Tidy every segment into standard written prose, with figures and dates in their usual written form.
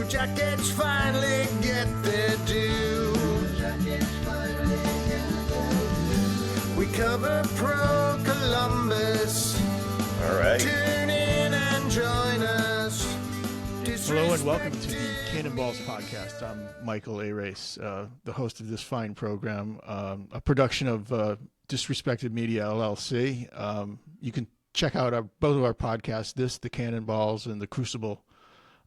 Jackets finally get their due. We cover pro Columbus. All right. Tune in and join us. Hello and welcome to the Cannonballs podcast. I'm Michael Arace, the host of this fine program, a production of Disrespected Media LLC. You can check out both of our podcasts, the Cannonballs and the Crucible,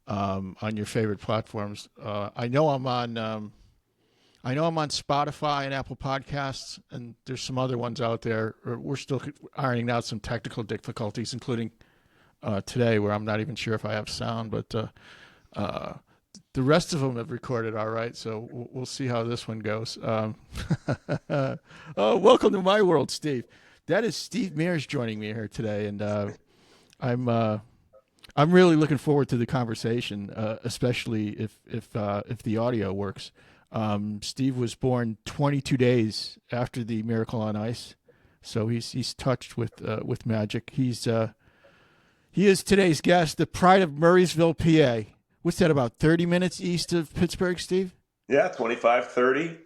on your favorite platforms. I know I'm on Spotify and Apple Podcasts, and there's some other ones out there. We're still ironing out some technical difficulties, including today, where I'm not even sure if I have sound, but the rest of them have recorded all right, so we'll see how this one goes. Oh, welcome to my world, Steve. That is Steve Mears joining me here today, and I'm really looking forward to the conversation, especially if the audio works. Steve was born 22 days after the Miracle on Ice, so he's touched with magic. He is today's guest, the pride of Murraysville, PA. What's that, about 30 minutes east of Pittsburgh, Steve? Yeah, 25, 30.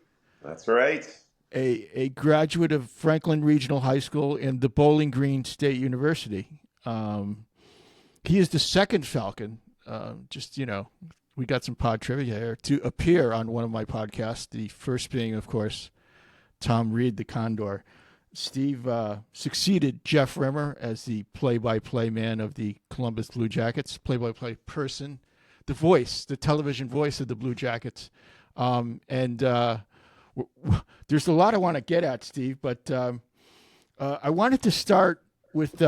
That's right. A graduate of Franklin Regional High School and the Bowling Green State University. He is the second Falcon, we got some pod trivia here, to appear on one of my podcasts, the first being, of course, Tom Reed, the Condor. Steve succeeded Jeff Rimmer as the play-by-play man of the Columbus Blue Jackets, play-by-play person, the television voice of the Blue Jackets. There's a lot I want to get at, Steve, but I wanted to start with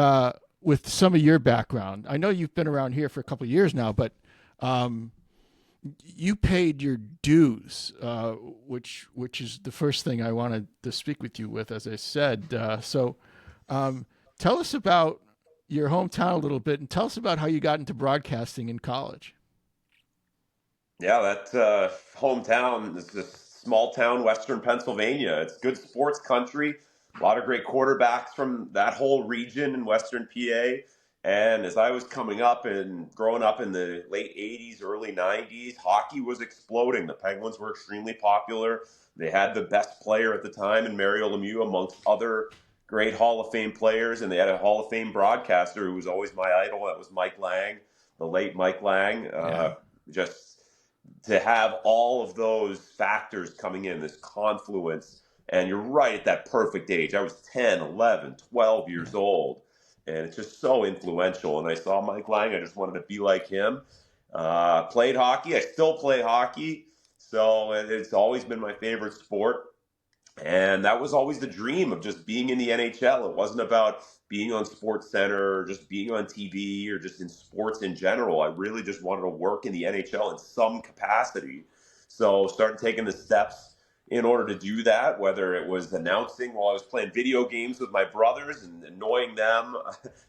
some of your background. I know you've been around here for a couple of years now, but you paid your dues, which is the first thing I wanted to speak with you with, as I said. So tell us about your hometown a little bit, and tell us about how you got into broadcasting in college. Yeah, that hometown is just small town, Western Pennsylvania. It's good sports country. A lot of great quarterbacks from that whole region in Western PA. And as I was coming up and growing up in the late 80s, early 90s, hockey was exploding. The Penguins were extremely popular. They had the best player at the time in Mario Lemieux, amongst other great Hall of Fame players. And they had a Hall of Fame broadcaster who was always my idol. That was Mike Lang, the late Mike Lang. Just to have all of those factors coming in, this confluence. And you're right at that perfect age. I was 10, 11, 12 years old. And it's just so influential. And I saw Mike Lang. I just wanted to be like him. Played hockey. I still play hockey. So it's always been my favorite sport. And that was always the dream of just being in the NHL. It wasn't about being on Sports Center or just being on TV or just in sports in general. I really just wanted to work in the NHL in some capacity. So started taking the steps in order to do that, whether it was announcing while I was playing video games with my brothers and annoying them.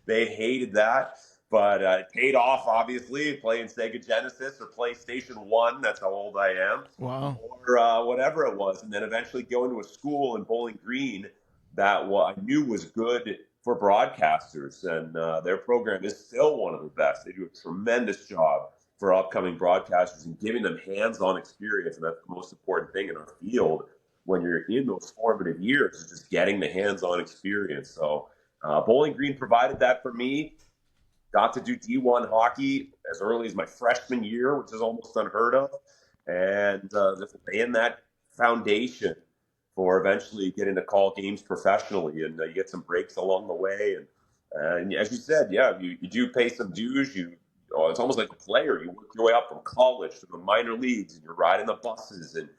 They hated that. But it paid off, obviously, playing Sega Genesis or PlayStation 1. That's how old I am. Wow. Or whatever it was. And then eventually going to a school in Bowling Green that I knew was good for broadcasters. And their program is still one of the best. They do a tremendous job for upcoming broadcasters and giving them hands-on experience. And that's the most important thing in our field when you're in those formative years, is just getting the hands-on experience. So Bowling Green provided that for me. Got to do D1 hockey as early as my freshman year, which is almost unheard of. And just laying that foundation for eventually getting to call games professionally. And you get some breaks along the way. And as you said, yeah, you do pay some dues. It's almost like a player. You work your way up from college to the minor leagues, and you're riding the buses. And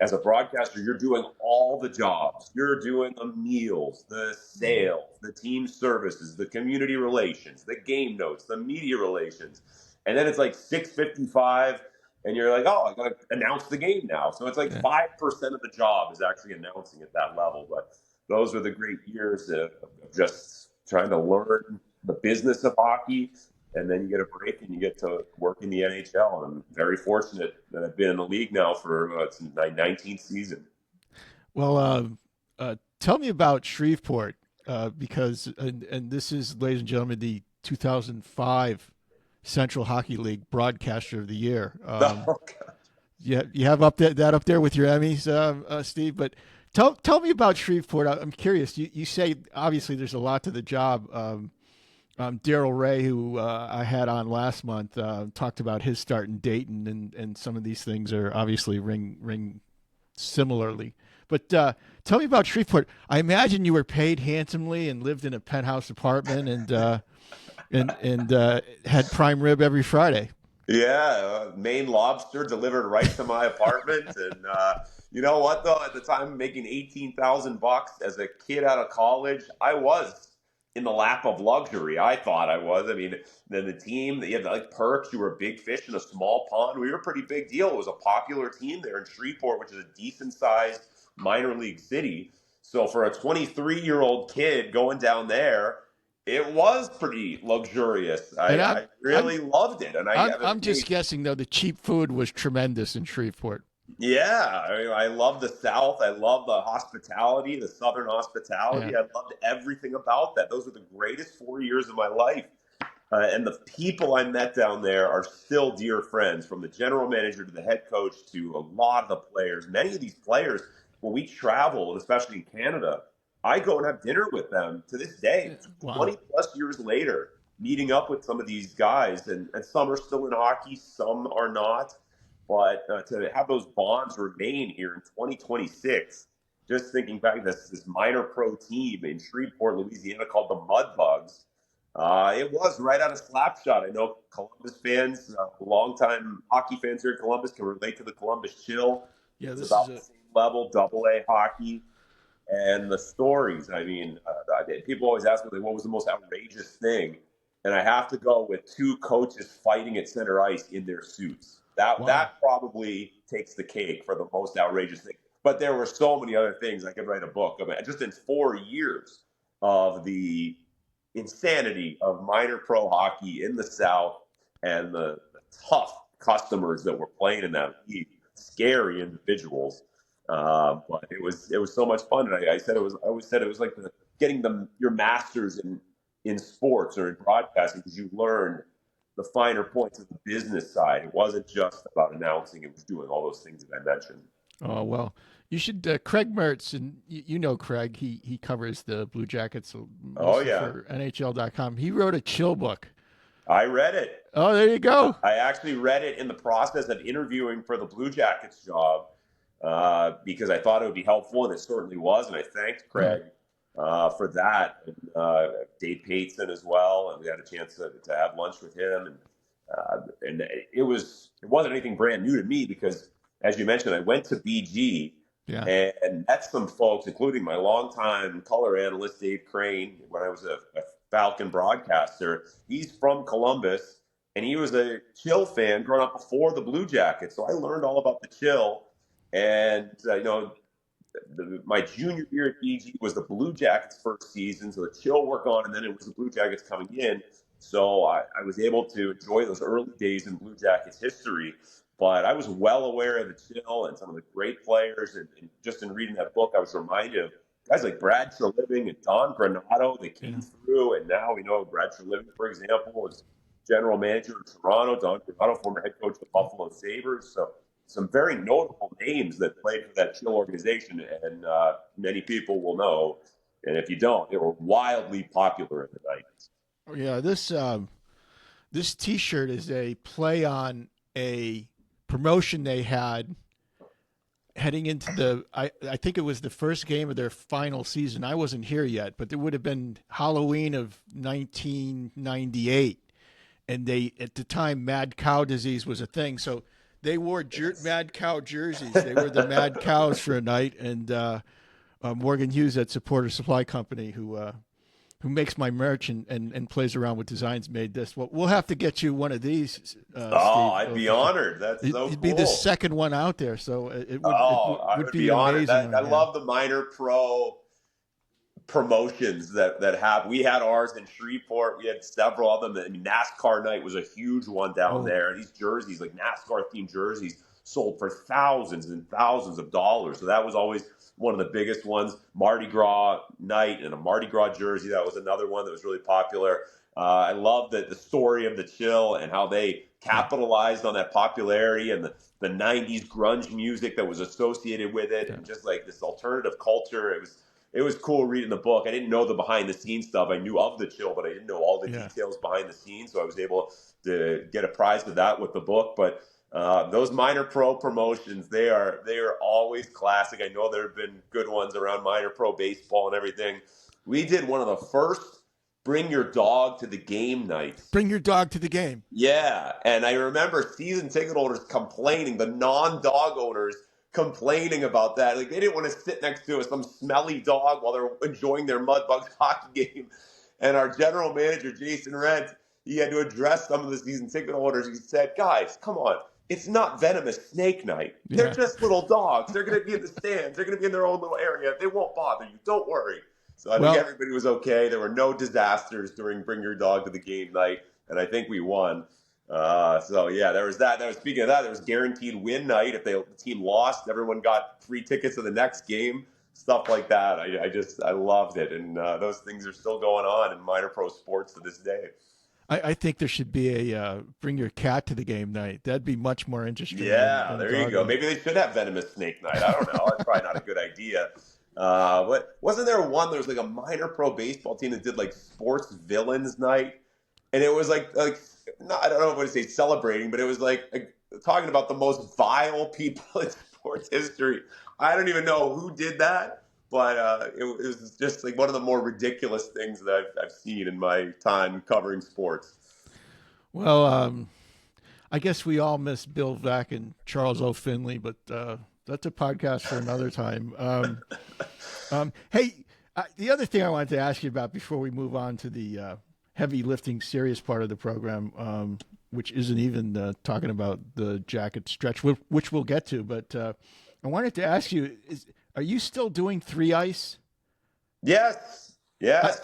as a broadcaster, you're doing all the jobs. You're doing the meals, the sales, the team services, the community relations, the game notes, the media relations. And then it's like 6:55, and you're like, oh, I got to announce the game now. So it's like 5% of the job is actually announcing at that level. But those were the great years of just trying to learn the business of hockey. And then you get a break and you get to work in the NHL. And I'm very fortunate that I've been in the league now for it's my 19th season. Well, tell me about Shreveport, because, and this is, ladies and gentlemen, the 2005 Central Hockey League Broadcaster of the Year. Oh, You have that up there with your Emmys, Steve. But tell me about Shreveport. I'm curious. You say obviously there's a lot to the job. Daryl Ray, who I had on last month, talked about his start in Dayton, and some of these things are obviously ring similarly. But tell me about Shreveport. I imagine you were paid handsomely and lived in a penthouse apartment and had prime rib every Friday. yeah, Maine lobster delivered right to my apartment, and you know what though? At the time, making $18,000 as a kid out of college, I was in the lap of luxury. I thought I was. I mean, then the team, you had like perks. You were a big fish in a small pond. We were a pretty big deal. It was a popular team there in Shreveport, which is a decent sized minor league city. So for a 23-year-old kid going down there, it was pretty luxurious. And I really loved it, and I'm just guessing though the cheap food was tremendous in Shreveport. yeah, I mean, I love the South. I love the hospitality, the Southern hospitality. Yeah. I loved everything about that. Those were the greatest 4 years of my life. And the people I met down there are still dear friends, from the general manager to the head coach to a lot of the players. Many of these players, when we travel, and especially in Canada, I go and have dinner with them to this day, Wow. 20 plus years later, meeting up with some of these guys. And some are still in hockey, some are not. But to have those bonds remain here in 2026, just thinking back to this minor pro team in Shreveport, Louisiana called the Mudbugs, it was right out of Slapshot. I know Columbus fans, longtime hockey fans here in Columbus, can relate to the Columbus Chill. Yeah, It's this about is the same level, AA hockey. And the stories, I mean, people always ask me, like, what was the most outrageous thing? And I have to go with two coaches fighting at center ice in their suits. That probably takes the cake for the most outrageous thing. But there were so many other things I could write a book about. Just in 4 years of the insanity of minor pro hockey in the South and the tough customers that were playing in that league, scary individuals. But it was so much fun. And I always said it was like getting your masters in sports or in broadcasting, because you learned the finer points of the business side. It wasn't just about announcing; it was doing all those things that I mentioned. Oh well, you should. Craig Mertz, and you know Craig. He covers the Blue Jackets mostly for NHL.com. He wrote a chill book. I read it. Oh, there you go. I actually read it in the process of interviewing for the Blue Jackets job, because I thought it would be helpful, and it certainly was. And I thanked Craig for that, and Dave Pateson as well. And we had a chance to have lunch with him, and it wasn't anything brand new to me, because, as you mentioned, I went to BG and met some folks, including my longtime color analyst Dave Crane when I was a Falcon broadcaster. He's from Columbus, and he was a Chill fan growing up before the Blue Jackets. So I learned all about the Chill. And, my junior year at BG was the Blue Jackets' first season. So the Chill were gone, and then it was the Blue Jackets coming in. So I was able to enjoy those early days in Blue Jackets history. But I was well aware of the Chill and some of the great players. And just in reading that book, I was reminded of guys like Brad Treliving and Don Granato. They came through, and now we know Brad Treliving, for example, was general manager in Toronto. Don Granato, former head coach of the Buffalo Sabres. So some very notable names that played for that Chill organization, and many people will know. And if you don't, they were wildly popular in the 90s. Yeah, this T-shirt is a play on a promotion they had heading into I think it was the first game of their final season. I wasn't here yet, but it would have been Halloween of 1998. And at the time, mad cow disease was a thing. So they wore mad cow jerseys. They were the mad cows for a night. And Morgan Hughes at Supporter Supply Company, who makes my merch and plays around with designs, made this. Well, we'll have to get you one of these, Steve. I'd be honored. That's so cool. It'd be the second one out there, so it would I would be honored. amazing. I love the minor pro promotions that happen. We had ours in Shreveport. We had several of them. I mean, NASCAR night was a huge one down there. These jerseys, like NASCAR themed jerseys, sold for thousands and thousands of dollars. So that was always one of the biggest ones. Mardi Gras night and a Mardi Gras jersey, that was another one that was really popular. I love the story of the chill and how they capitalized on that popularity and the 90s grunge music that was associated with it, and just like this alternative culture. It was cool reading the book. I didn't know the behind the scenes stuff. I knew of the chill, but I didn't know all the details behind the scenes. So I was able to get apprised of that with the book. But those minor pro promotions, they are always classic. I know there have been good ones around minor pro baseball and everything. We did one of the first bring your dog to the game nights. Bring your dog to the game. Yeah, and I remember season ticket holders complaining, the non-dog owners complaining about that. Like, they didn't want to sit next to some smelly dog while they're enjoying their Mudbugs hockey game. And our general manager, Jason Rent, he had to address some of the season ticket holders. He said, guys, come on. It's not venomous snake night. They're just little dogs. They're going to be in the stands. They're going to be in their own little area. They won't bother you. Don't worry. So I think everybody was okay. There were no disasters during Bring Your Dog to the Game night, and I think we won. So yeah, there was that. Speaking of that, there was guaranteed win night. If the team lost, everyone got free tickets to the next game. Stuff like that. I loved it, and those things are still going on in minor pro sports to this day. I think there should be a bring your cat to the game night. That'd be much more interesting. Yeah, there you go. Maybe they should have venomous snake night. I don't know. That's probably not a good idea. But wasn't there one? There was like a minor pro baseball team that did like sports villains night, and it was like not, I don't know what to say celebrating, but it was like talking about the most vile people in sports history. I don't even know who did that, but it was just like one of the more ridiculous things that I've seen in my time covering sports. Well, I guess we all miss Bill Vack and Charles O. Finley, but that's a podcast for another time. Hey, the other thing I wanted to ask you about before we move on to the heavy lifting, serious part of the program, which isn't even talking about the jacket stretch, which we'll get to, but I wanted to ask you, are you still doing 3 ice? Yes.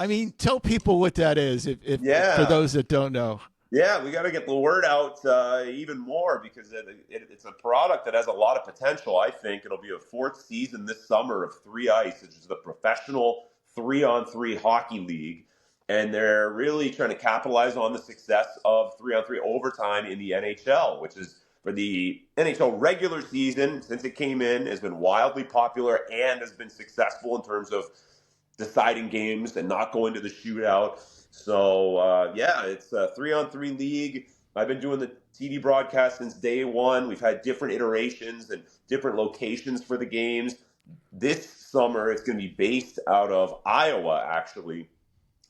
I mean, tell people what that is, if for those that don't know. Yeah, we got to get the word out even more, because it's a product that has a lot of potential. I think it'll be a 4th season this summer of 3 Ice, which is the professional 3-on-3 hockey league. And they're really trying to capitalize on the success of 3-on-3 overtime in the NHL, which is, for the NHL regular season, since it came in, has been wildly popular and has been successful in terms of deciding games and not going to the shootout. So, it's a 3-on-3 league. I've been doing the TV broadcast since day one. We've had different iterations and different locations for the games. This summer, it's going to be based out of Iowa, actually.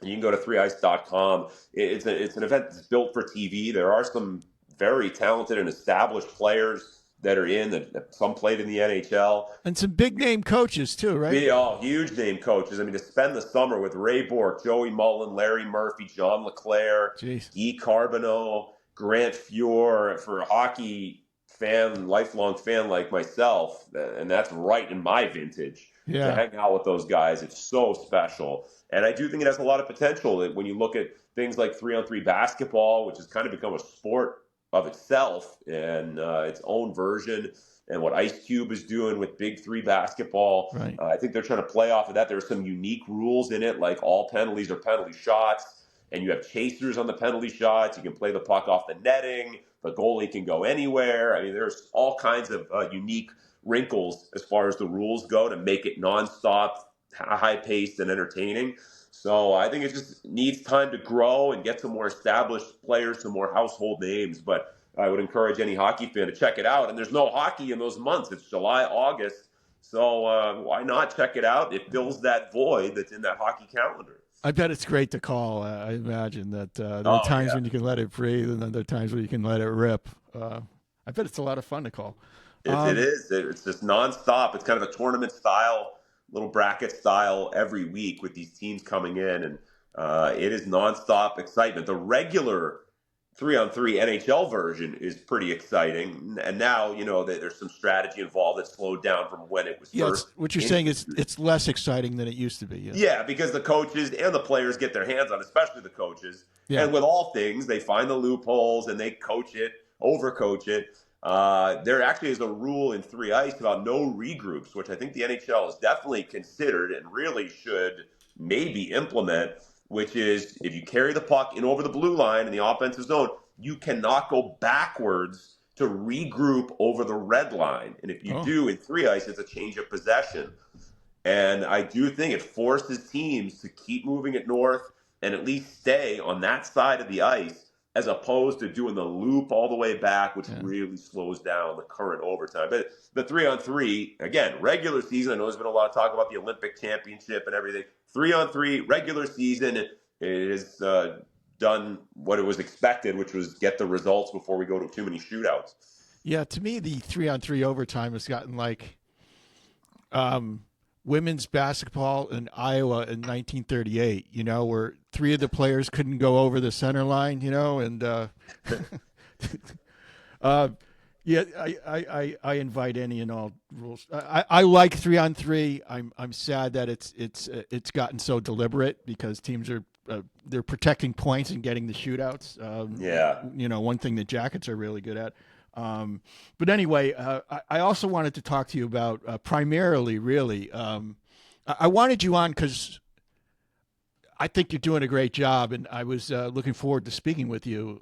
You can go to 3ice.com. It's an event that's built for TV. There are some very talented and established players that are in that some played in the NHL. And some big name coaches too, right? Huge name coaches. I mean, to spend the summer with Ray Bourque, Joey Mullen, Larry Murphy, John LeClaire, Guy Carbonneau, Grant Fuhr, for a hockey fan, lifelong fan like myself, and that's right in my vintage, to hang out with those guys. It's so special. And I do think it has a lot of potential. When you look at things like 3-on-3 basketball, which has kind of become a sport of itself and its own version, and what Ice Cube is doing with Big 3 basketball. Right. I think they're trying to play off of that. There are some unique rules in it, like all penalties are penalty shots, and you have chasers on the penalty shots. You can play the puck off the netting. The goalie can go anywhere. I mean, there's all kinds of unique wrinkles as far as the rules go to make it nonstop, high-paced, and entertaining. So I think it just needs time to grow and get some more established players, some more household names. But I would encourage any hockey fan to check it out. And there's no hockey in those months. It's July, August. So why not check it out? It fills that void that's in that hockey calendar. I bet it's great to call. I imagine that there are times when you can let it breathe, and then there are times when you can let it rip. I bet it's a lot of fun to call. It is. It's just nonstop. It's kind of a tournament style, little bracket style every week with these teams coming in, and it is nonstop excitement. The regular 3-on-3 NHL version is pretty exciting, and now there's some strategy involved that slowed down from when it was first. What you're saying is it's less exciting than it used to be. Yeah, because the coaches and the players get their hands on, especially the coaches. Yeah. And with all things, they find the loopholes and they coach it, overcoach it. There actually is a rule in 3 Ice about no regroups, which I think the NHL has definitely considered and really should maybe implement. which is if you carry the puck in over the blue line in the offensive zone, you cannot go backwards to regroup over the red line. And if you do in 3-ice, it's a change of possession. And I do think it forces teams to keep moving it north and at least stay on that side of the ice as opposed to doing the loop all the way back, which really slows down the current overtime. But the 3-on-3, again, regular season, I know there's been a lot of talk about the Olympic championship and everything. 3-on-3, regular season, it has done what it was expected, which was get the results before we go to too many shootouts. Yeah, to me, the 3-on-3 overtime has gotten like women's basketball in Iowa in 1938, where 3 of the players couldn't go over the center line, and yeah, I invite any and all rules. I like 3-on-3. I'm sad that it's gotten so deliberate because teams are they're protecting points and getting the shootouts. One thing the Jackets are really good at. But anyway, I also wanted to talk to you about primarily, really. I wanted you on because I think you're doing a great job, and I was looking forward to speaking with you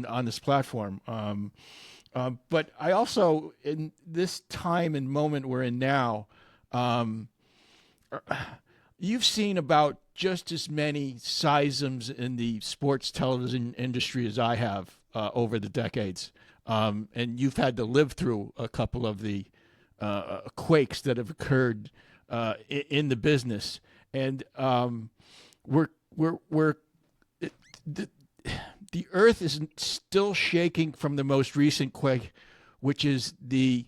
on this platform. But I also, in this time and moment we're in now, you've seen about just as many seisms in the sports television industry as I have over the decades. And you've had to live through a couple of the quakes that have occurred in the business, and the earth is still shaking from the most recent quake, which is the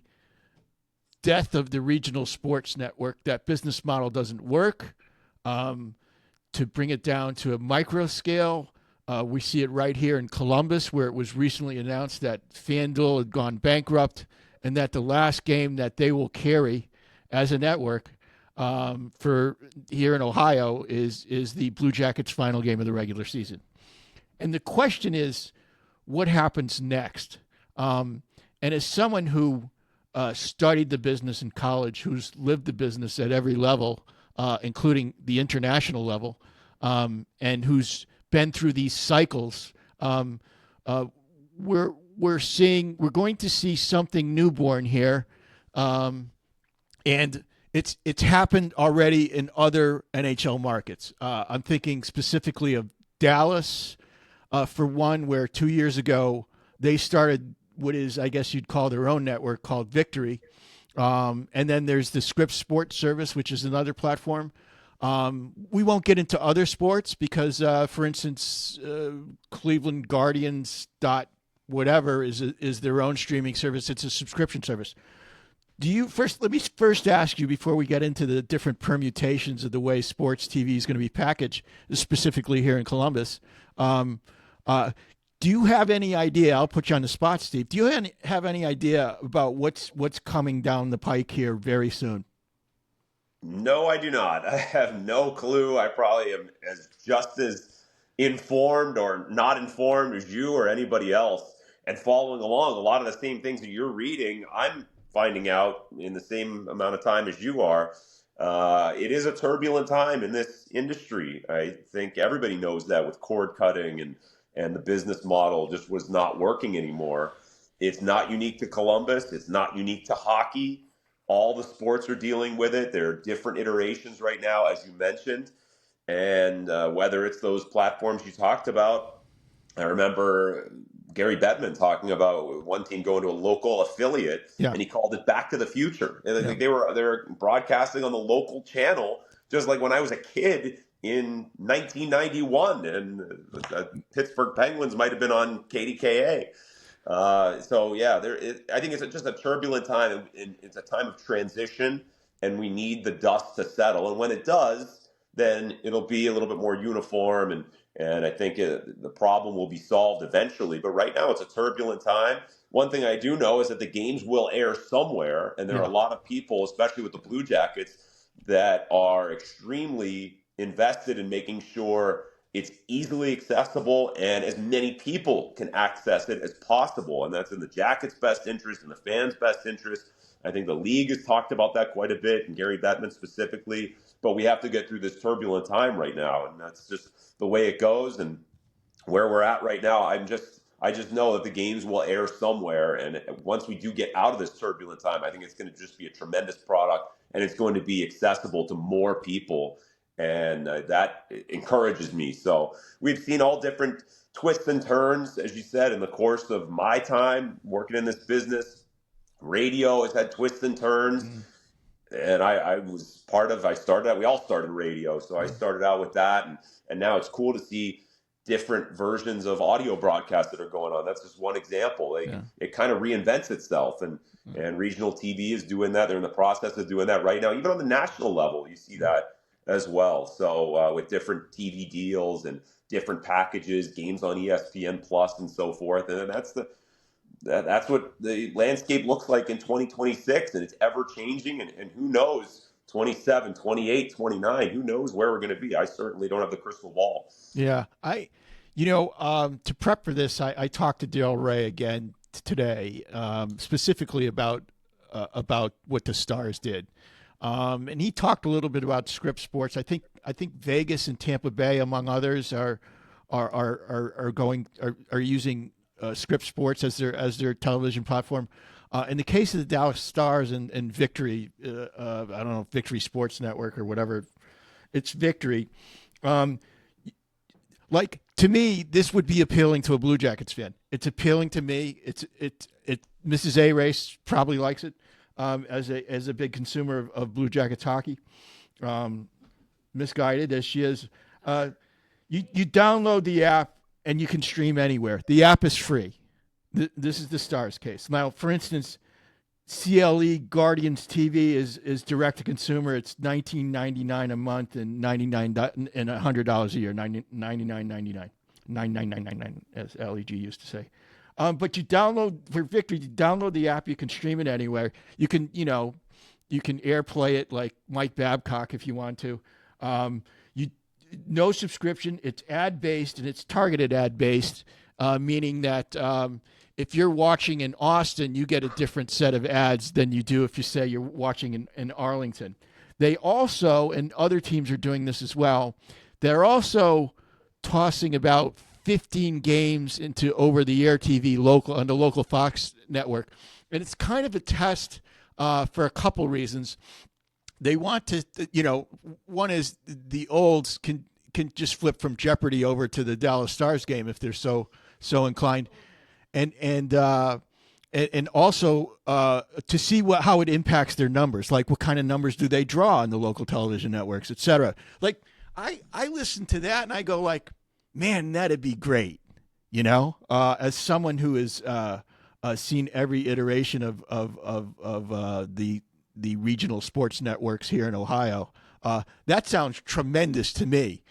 death of the regional sports network. That business model doesn't work. To bring it down to a micro scale, we see it right here in Columbus, where it was recently announced that FanDuel had gone bankrupt and that the last game that they will carry as a network for here in Ohio is the Blue Jackets' final game of the regular season. And the question is, what happens next? And as someone who studied the business in college, who's lived the business at every level, including the international level, and who's been through these cycles, we're going to see something newborn here, and it's happened already in other NHL markets. I'm thinking specifically of Dallas, for one, where 2 years ago they started what is, I guess you'd call their own network called Victory, and then there's the Scripps Sports Service, which is another platform. We won't get into other sports because, for instance, Cleveland Guardians whatever is their own streaming service. It's a subscription service. Let me first ask you, before we get into the different permutations of the way sports TV is going to be packaged, specifically here in Columbus. Do you have any idea? I'll put you on the spot, Steve. Do you have any idea about what's coming down the pike here very soon? No, I do not. I have no clue. I probably am just as informed or not informed as you or anybody else. And following along, a lot of the same things that you're reading, I'm finding out in the same amount of time as you are. It is a turbulent time in this industry. I think everybody knows that, with cord cutting and the business model just was not working anymore. It's not unique to Columbus. It's not unique to hockey. All the sports are dealing with it. There are different iterations right now, as you mentioned. And whether it's those platforms you talked about, I remember Gary Bettman talking about one team going to a local affiliate, and he called it Back to the Future. And I think they were broadcasting on the local channel, just like when I was a kid in 1991, and the Pittsburgh Penguins might have been on KDKA. I think it's just a turbulent time, and it's a time of transition, and we need the dust to settle. And when it does, then it'll be a little bit more uniform, and I think the problem will be solved eventually. But right now, it's a turbulent time. One thing I do know is that the games will air somewhere, and there are a lot of people, especially with the Blue Jackets, that are extremely invested in making sure it's easily accessible and as many people can access it as possible. And that's in the Jackets' best interest and the fans' best interest. I think the league has talked about that quite a bit, and Gary Bettman specifically. but we have to get through this turbulent time right now, and that's just the way it goes. And where we're at right now, I just know that the games will air somewhere, and once we do get out of this turbulent time, I think it's going to just be a tremendous product, and it's going to be accessible to more people, and that encourages me. So we've seen all different twists and turns, as you said, in the course of my time working in this business. Radio has had twists and turns. And I was I started out, we all started radio. So I started out with that. And now it's cool to see different versions of audio broadcasts that are going on. That's just one example. It kind of reinvents itself. And regional TV is doing that. They're in the process of doing that right now. Even on the national level, you see that as well. So with different TV deals and different packages, games on ESPN Plus and so forth. And that's what the landscape looks like in 2026, and it's ever changing, and who knows, 27, 28, 29, who knows where we're going to be. I certainly don't have the crystal ball. Yeah. To prep for this, I talked to Del Rey again today, specifically about what the Stars did. And he talked a little bit about Script Sports. I think Vegas and Tampa Bay, among others, are using Script Sports as their television platform. In the case of the Dallas Stars and Victory, I don't know, Victory Sports Network or whatever, it's Victory. Like, to me, this would be appealing to a Blue Jackets fan. It's appealing to me. Mrs. Arace probably likes it as a big consumer of Blue Jackets hockey, misguided as she is. You download the app and you can stream anywhere. The app is free. This is the Stars case. Now, for instance, CLE Guardians TV is direct to consumer. It's $19.99 a month and $100 a year. $99.99, as LEG used to say. But you download for Victory. You download the app. You can stream it anywhere. You can AirPlay it like Mike Babcock if you want to. No subscription. It's ad-based, and it's targeted ad-based, meaning that if you're watching in Austin, you get a different set of ads than you do if you say you're watching in Arlington. They also, and other teams are doing this as well, they're also tossing about 15 games into over-the-air TV on the local Fox network. And it's kind of a test for a couple reasons. They want to, one is the olds can just flip from Jeopardy over to the Dallas Stars game if they're so inclined, and also to see how it impacts their numbers, like what kind of numbers do they draw on the local television networks, et cetera. Like I listen to that and I go like, man, that'd be great, as someone who has seen every iteration of the regional sports networks here in Ohio. That sounds tremendous to me.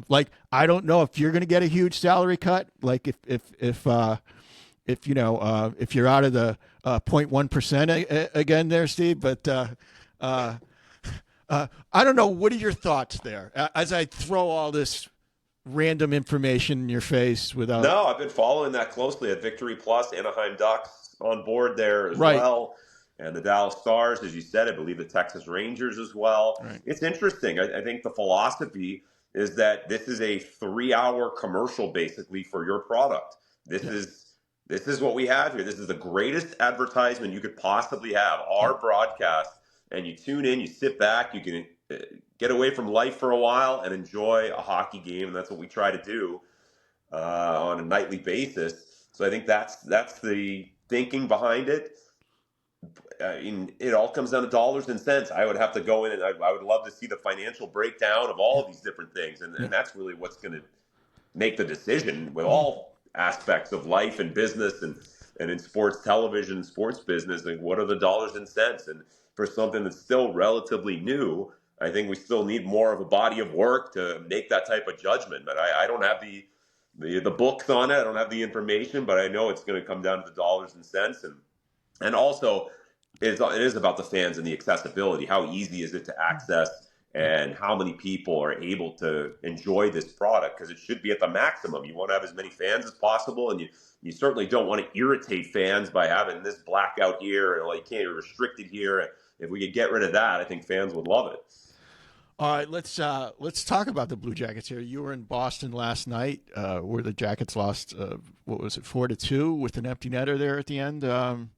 Like, I don't know if you're going to get a huge salary cut. Like if you're out of the 0.1% again there, Steve, but I don't know. What are your thoughts there as I throw all this random information in your face without? No, I've been following that closely at Victory Plus, Anaheim Ducks on board there as well. And the Dallas Stars, as you said, I believe the Texas Rangers as well. Right. It's interesting. I think the philosophy is that this is a 3-hour commercial basically for your product. This is what we have here. This is the greatest advertisement you could possibly have, our broadcast. And you tune in, you sit back, you can get away from life for a while and enjoy a hockey game. And that's what we try to do on a nightly basis. So I think that's the thinking behind it. It all comes down to dollars and cents. I would have to go in and I would love to see the financial breakdown of all of these different things. And that's really what's going to make the decision with all aspects of life and business and in sports television, sports business. And what are the dollars and cents? And for something that's still relatively new, I think we still need more of a body of work to make that type of judgment. But I don't have the books on it. I don't have the information, but I know it's going to come down to the dollars and cents. And also, it is about the fans and the accessibility. How easy is it to access, and how many people are able to enjoy this product? Because it should be at the maximum. You want to have as many fans as possible, and you certainly don't want to irritate fans by having this blackout here, or like you can't restrict it here. If we could get rid of that, I think fans would love it. All right, let's talk about the Blue Jackets here. You were in Boston last night, where the Jackets lost. What was it, 4-2, with an empty netter there at the end.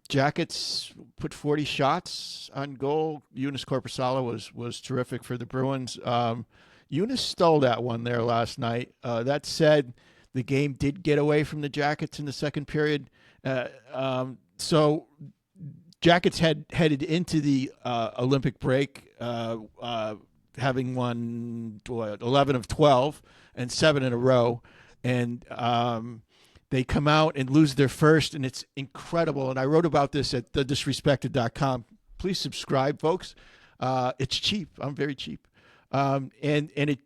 Jackets put 40 shots on goal. Eunice Corposala was terrific for the Bruins. Eunice stole that one there last night. That said, the game did get away from the Jackets in the second period. So Jackets headed into the Olympic break having won 11 of 12 and 7 in a row. And they come out and lose their first, and it's incredible. And I wrote about this at thedisrespected.com. Please subscribe, folks. It's cheap. I'm very cheap. The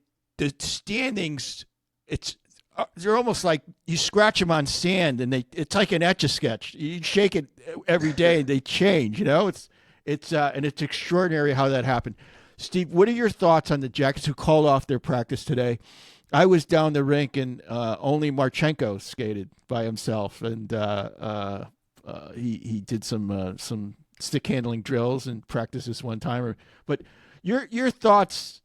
standings, they're almost like you scratch them on sand, and it's like an Etch-a-Sketch. You shake it every day, and they change. It's extraordinary how that happened. Steve, what are your thoughts on the Jackets who called off their practice today? I was down the rink, and only Marchenko skated by himself, and he did some stick handling drills and practiced this one timer. But your thoughts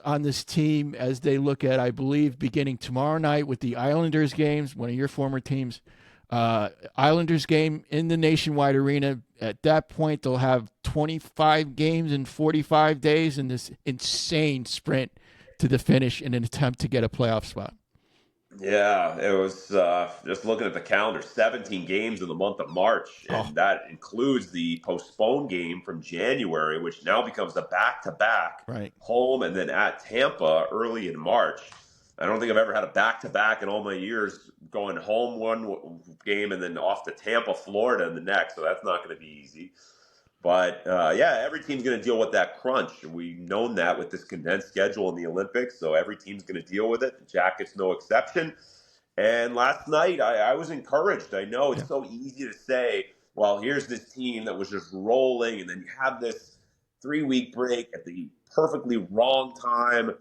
on this team as they look at, I believe, beginning tomorrow night with the Islanders games, one of your former teams, Islanders game in the Nationwide Arena. At that point, they'll have 25 games in 45 days in this insane sprint to the finish in an attempt to get a playoff spot. Yeah, it was just looking at the calendar, 17 games in the month of March, and that includes the postponed game from January, which now becomes a back-to-back, right, home and then at Tampa early in March. I don't think I've ever had a back-to-back in all my years, going home one game and then off to Tampa, Florida in the next, so that's not going to be easy. But, every team's going to deal with that crunch. We've known that with this condensed schedule in the Olympics, so every team's going to deal with it. The Jackets, no exception. And last night, I was encouraged. I know it's so easy to say, well, here's this team that was just rolling, and then you have this 3-week break at the perfectly wrong time.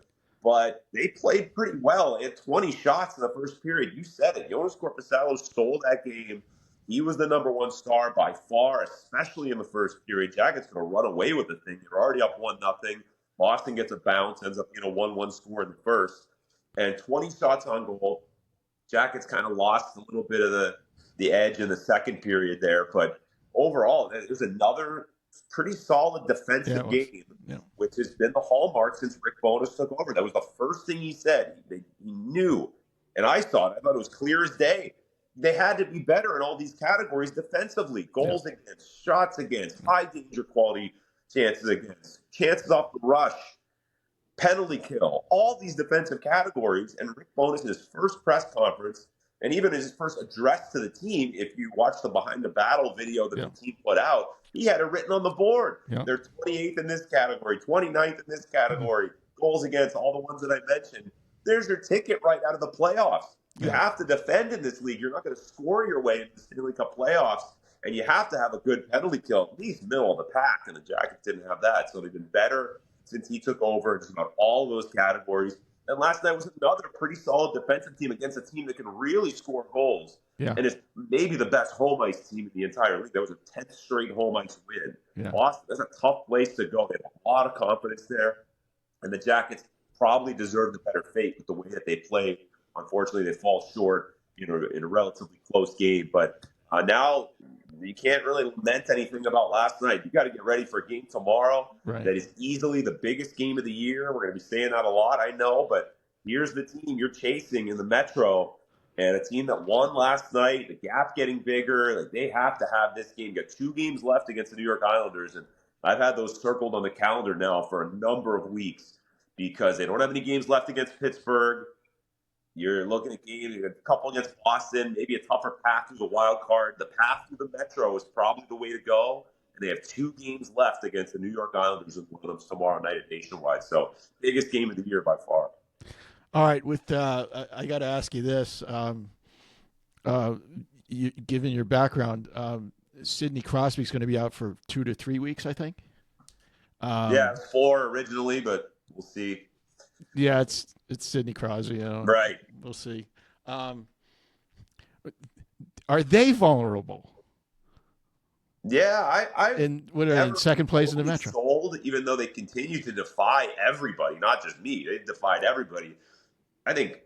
But they played pretty well. They had 20 shots in the first period. You said it. Jonas Korpisalo stole that game. He was the number one star by far, especially in the first period. Jackets going to run away with the thing. They're already up 1-0. Boston gets a bounce, ends up being a 1-1 score in the first. And 20 shots on goal. Jackets kind of lost a little bit of the edge in the second period there. But overall, it was another pretty solid defensive game, which has been the hallmark since Rick Bowness took over. That was the first thing he said. He knew. And I saw it. I thought it was clear as day. They had to be better in all these categories defensively. Goals against, shots against, high danger quality chances against, chances off the rush, penalty kill, all these defensive categories. And Rick Bowness, in his first press conference, and even his first address to the team, if you watch the behind the battle video that the team put out, he had it written on the board. They're 28th in this category, 29th in this category, goals against, all the ones that I mentioned. There's your ticket right out of the playoffs. You have to defend in this league. You're not going to score your way into the Stanley Cup playoffs, and you have to have a good penalty kill, at least middle of the pack, and the Jackets didn't have that. So they've been better since he took over in just about all of those categories. And last night was another pretty solid defensive team against a team that can really score goals. And it's maybe the best home ice team in the entire league. That was a 10th straight home ice win. Boston, that's a tough place to go. They have a lot of confidence there. And the Jackets probably deserved a better fate with the way that they played. Unfortunately, they fall short, in a relatively close game. But now you can't really lament anything about last night. You got to get ready for a game tomorrow that is easily the biggest game of the year. We're going to be saying that a lot, I know. But here's the team you're chasing in the Metro, and a team that won last night. The gap getting bigger. Like, they have to have this game. You got 2 games left against the New York Islanders, and I've had those circled on the calendar now for a number of weeks because they don't have any games left against Pittsburgh. You're looking at games, a couple against Boston, maybe a tougher path through the wild card. The path through the Metro is probably the way to go. And they have 2 games left against the New York Islanders, and one of them tomorrow night at Nationwide. So, biggest game of the year by far. All right, I got to ask you this. Given your background, Sidney Crosby's going to be out for 2 to 3 weeks, I think. It's 4 originally, but we'll see. Yeah, it's Sidney Crosby. Right. We'll see. Are they vulnerable? Yeah, I've And what are they, in never been second place in the totally Metro? sold, even though they continue to defy everybody, not just me. They defied everybody. I think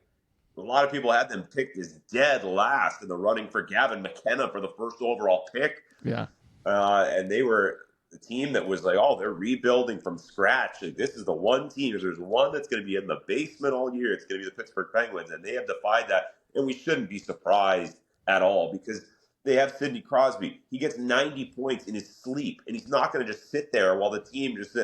a lot of people had them picked as dead last in the running for Gavin McKenna for the first overall pick. Yeah. And they were the team that was like, oh, they're rebuilding from scratch. Like, this is the one team. If there's one that's going to be in the basement all year, it's going to be the Pittsburgh Penguins. And they have defied that. And we shouldn't be surprised at all because they have Sidney Crosby. He gets 90 points in his sleep, and he's not going to just sit there while the team just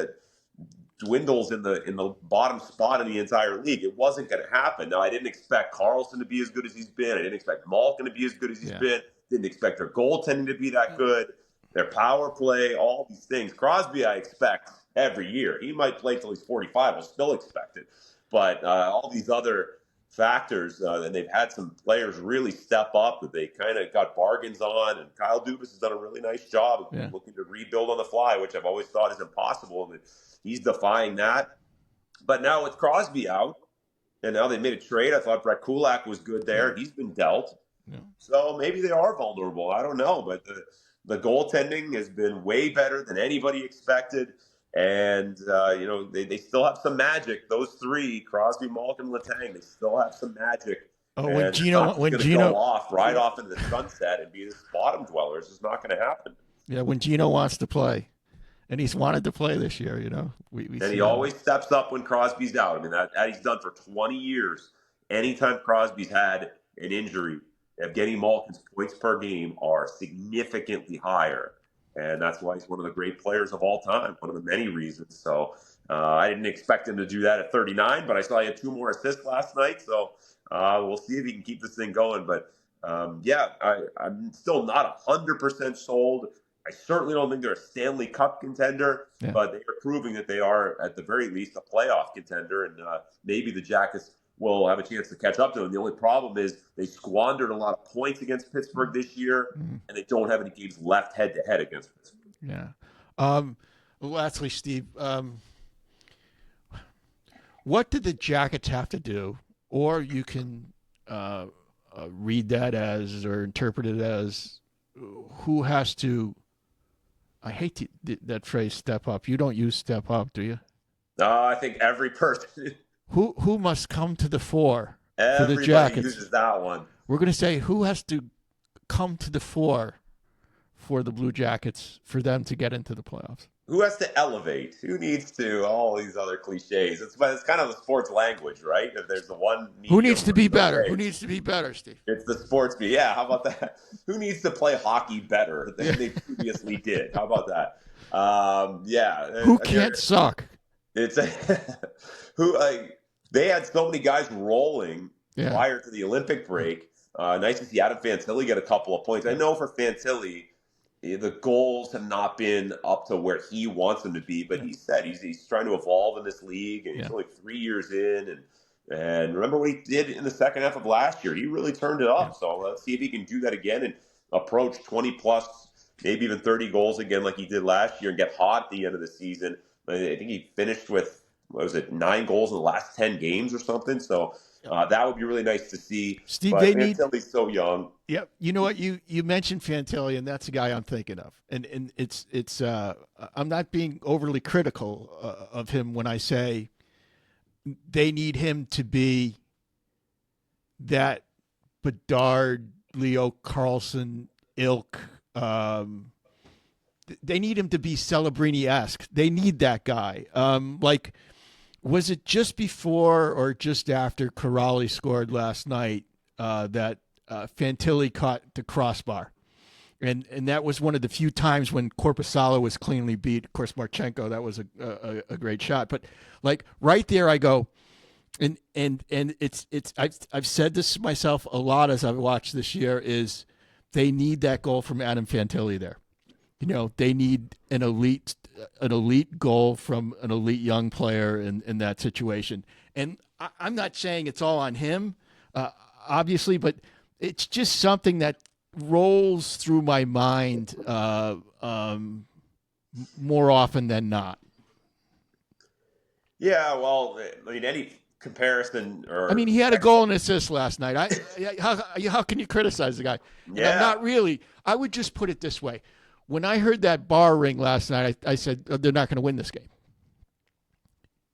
dwindles in the bottom spot in the entire league. It wasn't going to happen. Now, I didn't expect Carlson to be as good as he's been. I didn't expect Malkin to be as good as he's been. Didn't expect their goaltending to be that good. Their power play, all these things. Crosby, I expect every year. He might play till he's 45. We'll still expect it. But all these other factors, and they've had some players really step up that they kind of got bargains on. And Kyle Dubas has done a really nice job of looking to rebuild on the fly, which I've always thought is impossible. And he's defying that. But now with Crosby out, and now they made a trade. I thought Brett Kulak was good there. He's been dealt. Yeah. So maybe they are vulnerable. I don't know. But the goaltending has been way better than anybody expected. And, they still have some magic. Those three, Crosby, Malkin, Letang, they still have some magic. Oh, when Gino go off right off into the sunset and be this bottom dweller, it's just not going to happen. Yeah, when Gino wants to play. And he's wanted to play this year, And he always steps up when Crosby's out. I mean, that he's done for 20 years. Anytime Crosby's had an injury, Evgeny Malkin's points per game are significantly higher. And that's why he's one of the great players of all time, one of the many reasons. So I didn't expect him to do that at 39, but I saw he had 2 more assists last night. So we'll see if he can keep this thing going. But, I'm still not 100% sold. I certainly don't think they're a Stanley Cup contender, but they are proving that they are, at the very least, a playoff contender. And maybe the Jackets will have a chance to catch up to them. The only problem is they squandered a lot of points against Pittsburgh this year, and they don't have any games left head-to-head against Pittsburgh. Yeah. Lastly, Steve, what did the Jackets have to do? Or you can read that as or interpret it as who has to – I hate that phrase, step up. You don't use step up, do you? I think every person – Who must come to the fore for the Jackets? Everybody uses that one. We're going to say who has to come to the fore for the Blue Jackets for them to get into the playoffs. Who has to elevate? Who needs to? All these other cliches. It's kind of the sports language, right? If there's the one. Who needs to be better? Who needs to be better, Steve? It's the sports. Yeah, how about that? Who needs to play hockey better than they previously did? How about that? Who can't suck? It's who. They had so many guys rolling prior to the Olympic break. Nice to see Adam Fantilli get a couple of points. I know for Fantilli, the goals have not been up to where he wants them to be, but he said he's trying to evolve in this league, and he's only 3 years in. And remember what he did in the second half of last year? He really turned it up. So let's see if he can do that again and approach 20-plus, maybe even 30 goals again like he did last year and get hot at the end of the season. I think he finished with, 9 goals in the last 10 games or something. So that would be really nice to see. Steve, but Fantilli's so young. Yep. You know what? You mentioned Fantilli, and that's the guy I'm thinking of. And it's I'm not being overly critical of him when I say they need him to be that Bedard, Leo Carlson ilk. They need him to be Celebrini-esque. They need that guy. Was it just before or just after Corrali scored last night that Fantilli caught the crossbar? And that was one of the few times when Korpisalo was cleanly beat. Of course, Marchenko, that was a great shot. But right there, I go, and I've said this myself a lot as I've watched this year, is they need that goal from Adam Fantilli there. They need an elite goal from an elite young player in that situation. And I'm not saying it's all on him, obviously, but it's just something that rolls through my mind more often than not. Yeah, well, any comparison he had a goal and assist last night. How can you criticize the guy? Yeah. Not really. I would just put it this way. When I heard that bar ring last night, I said they're not going to win this game.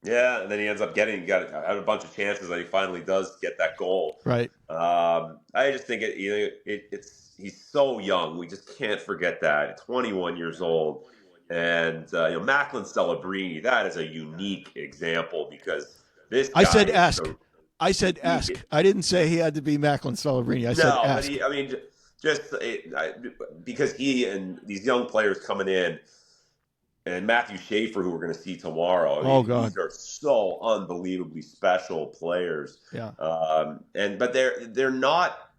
Yeah, and then he ends up got a bunch of chances, and he finally does get that goal. Right. I just think he's so young. We just can't forget that. 21 years old, and Macklin Celebrini. That is a unique example because this guy. I said ask. I said he- ask. I didn't say he had to be Macklin Celebrini. I said no, but ask. because he and these young players coming in. And Matthew Schaefer, who we're going to see tomorrow. God. These are so unbelievably special players. Yeah. But they're not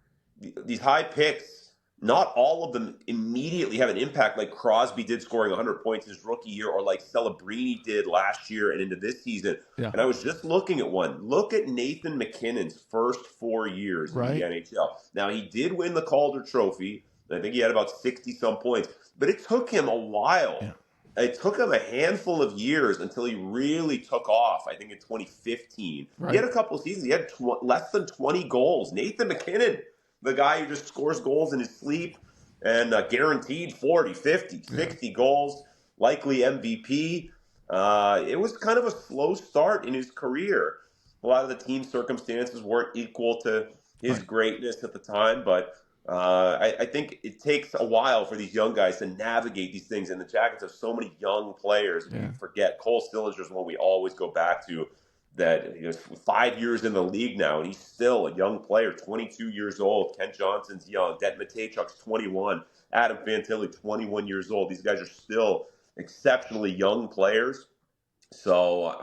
these high picks. Not all of them immediately have an impact like Crosby did, scoring 100 points his rookie year, or like Celebrini did last year and into this season. Yeah. And I was just looking at one. Look at Nathan McKinnon's first 4 years in the NHL. Now, he did win the Calder Trophy. I think he had about 60-some points. But it took him a while. Yeah. It took him a handful of years until he really took off, I think in 2015. Right. He had a couple of seasons. He had less than 20 goals. Nathan McKinnon, the guy who just scores goals in his sleep and guaranteed 40, 50, 60 goals, likely MVP. It was kind of a slow start in his career. A lot of the team circumstances weren't equal to his greatness at the time, but I think it takes a while for these young guys to navigate these things. And the Jackets have so many young players. Yeah. You forget Cole Stillinger is one we always go back to. That 5 years in the league now, and he's still a young player, 22 years old. Kent Johnson's young. Det Matejchuk's 21. Adam Fantilli, 21 years old. These guys are still exceptionally young players. So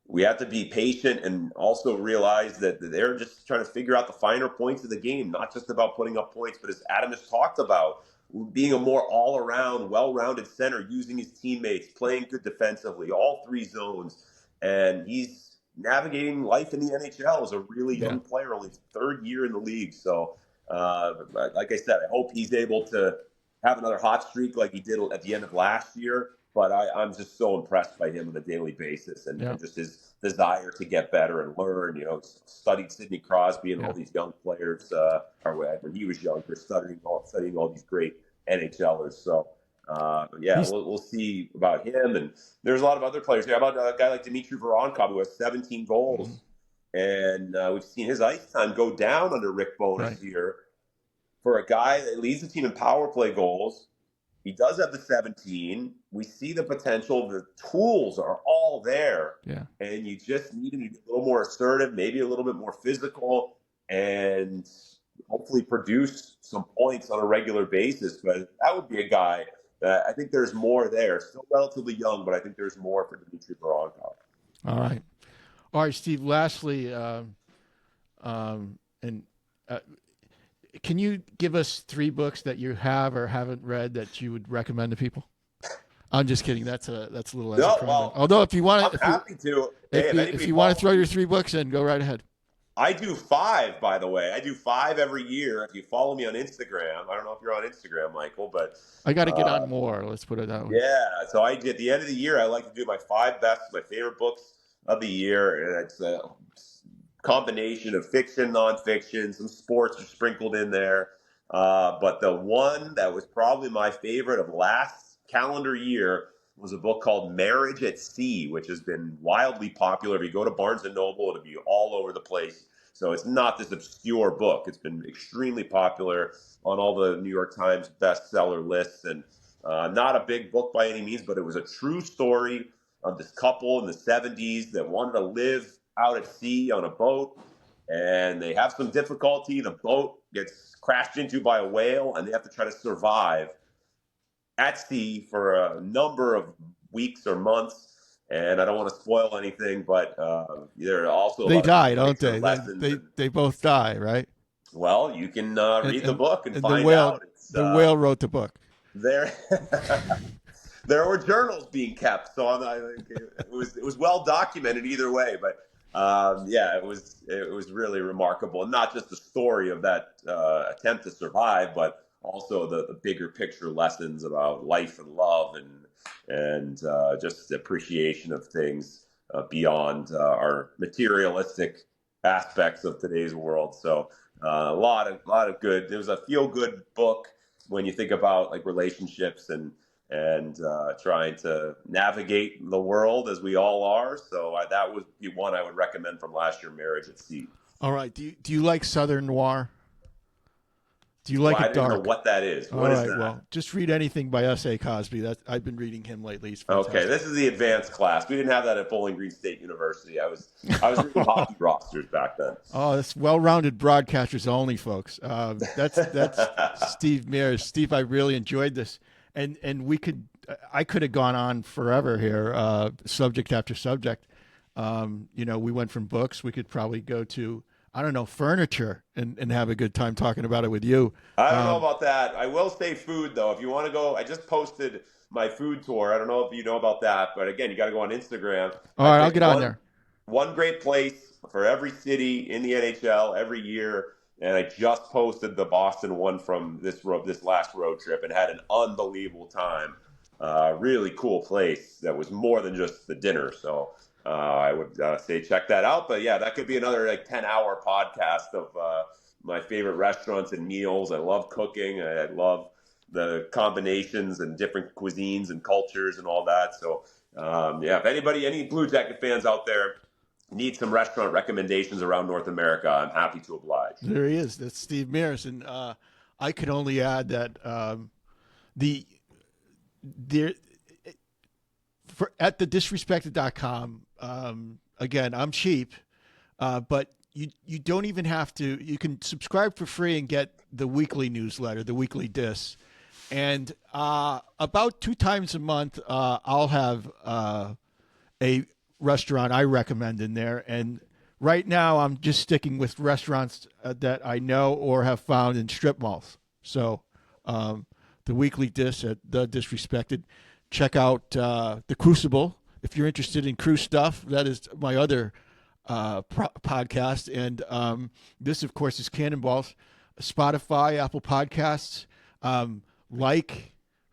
we have to be patient and also realize that they're just trying to figure out the finer points of the game, not just about putting up points, but as Adam has talked about, being a more all-around, well-rounded center, using his teammates, playing good defensively, all three zones. And he's navigating life in the NHL as a really young player, only his third year in the league. So, like I said, I hope he's able to have another hot streak like he did at the end of last year. But I'm just so impressed by him on a daily basis and just his desire to get better and learn. Studied Sidney Crosby and all these young players, or when he was younger, studying all these great NHLers. So, we'll see about him. And there's a lot of other players here. How about a guy like Dmitry Voronkov, who has 17 goals? And we've seen his ice time go down under Rick Bowness here. For a guy that leads the team in power play goals, he does have the 17. We see the potential. The tools are all there. Yeah. And you just need him to be a little more assertive, maybe a little bit more physical, and hopefully produce some points on a regular basis. But that would be a guy that I think there's more there. Still relatively young, but I think there's more for Dmitry Voronkov. All right, Steve. Lastly, can you give us 3 books that you have or haven't read that you would recommend to people? I'm just kidding. That's a little. Although if you want, happy to. If you want to throw your 3 books in, go right ahead. I do 5, by the way. I do 5 every year. If you follow me on Instagram, I don't know if you're on Instagram, Michael, but I got to get on more. Let's put it that way. Yeah. So at the end of the year, I like to do my 5 best, my favorite books of the year, and it's a combination of fiction, nonfiction, some sports are sprinkled in there. But the one that was probably my favorite of last calendar year was a book called Marriage at Sea, which has been wildly popular. If you go to Barnes & Noble, it'll be all over the place. So it's not this obscure book. It's been extremely popular on all the New York Times bestseller lists. And not a big book by any means, but it was a true story of this couple in the 70s that wanted to live out at sea on a boat. And they have some difficulty. The boat gets crashed into by a whale, and they have to try to survive at sea for a number of weeks or months. And I don't want to spoil anything, but there are also they die, don't they? They both die, right? Well, you can read the book and find out. The whale wrote the book. There were journals being kept, so it was well documented either way. But it was really remarkable, and not just the story of that attempt to survive, but also the bigger picture lessons about life and love and just the appreciation of things beyond our materialistic aspects of today's world. So a lot of good. It was a feel good book. when you think about like relationships and trying to navigate the world as we all are. So that would be one I would recommend from last year, Marriage at Sea. All right. Do you like Southern Noir? Do you like I it don't dark? know what that is. All What is right, that? well, just read anything by S.A. Cosby. I've been reading him lately. He's fantastic. Okay, this is the advanced class. We didn't have that at Bowling Green State University. I was reading hockey rosters back then. Oh, that's well-rounded broadcasters only, folks. That's Steve Mears. Steve, I really enjoyed this, and I could have gone on forever here, subject after subject. We went from books. We could probably go to, I don't know, furniture and have a good time talking about it with you. I don't know about that. I will say food, though. If you want to go, I just posted my food tour. I don't know if you know about that, but again, you got to go on Instagram. All right, I'll get on there. One great place for every city in the NHL every year, and I just posted the Boston one from this last road trip and had an unbelievable time. Really cool place that was more than just the dinner. So I would say check that out. But yeah, that could be another 10-hour podcast of my favorite restaurants and meals. I love cooking. I love the combinations and different cuisines and cultures and all that. So if any Blue Jacket fans out there need some restaurant recommendations around North America, I'm happy to oblige. There he is. That's Steve Mears. And I could only add that at thedisrespected.com, again, I'm cheap, but you don't even have to. You can subscribe for free and get the weekly newsletter, the weekly dis. And about 2 times a month, I'll have a restaurant I recommend in there. And right now, I'm just sticking with restaurants that I know or have found in strip malls. So the weekly dis at The Disrespected. Check out The Crucible if you're interested in cruise stuff. That is my other podcast. And this, of course, is Cannonballs. Spotify, Apple Podcasts.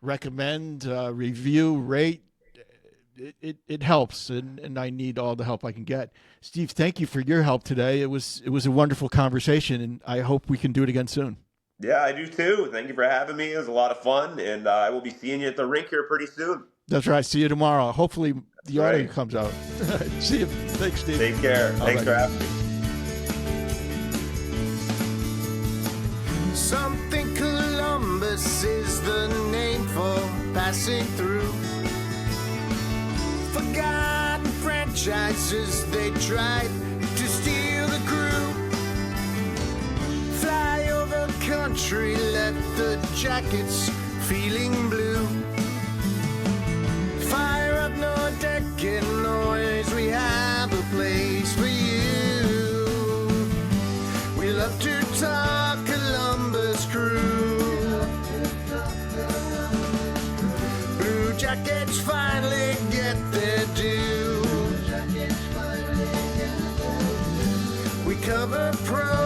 Recommend, review, rate. It helps, and I need all the help I can get. Steve, thank you for your help today. It was a wonderful conversation, and I hope we can do it again soon. Yeah, I do too. Thank you for having me. It was a lot of fun, and I will be seeing you at the rink here pretty soon. That's right. See you tomorrow. Hopefully the audio comes out. See you. Thanks, Steve. Take care. Thanks for having me. Something Columbus is the name for passing through. Forgotten franchises, they tried to steal the crew. Flyover country left the jackets feeling blue. Fire up no decking noise, we have a place for you. We love to talk Columbus Crew. Blue Jackets finally get their due. We cover pro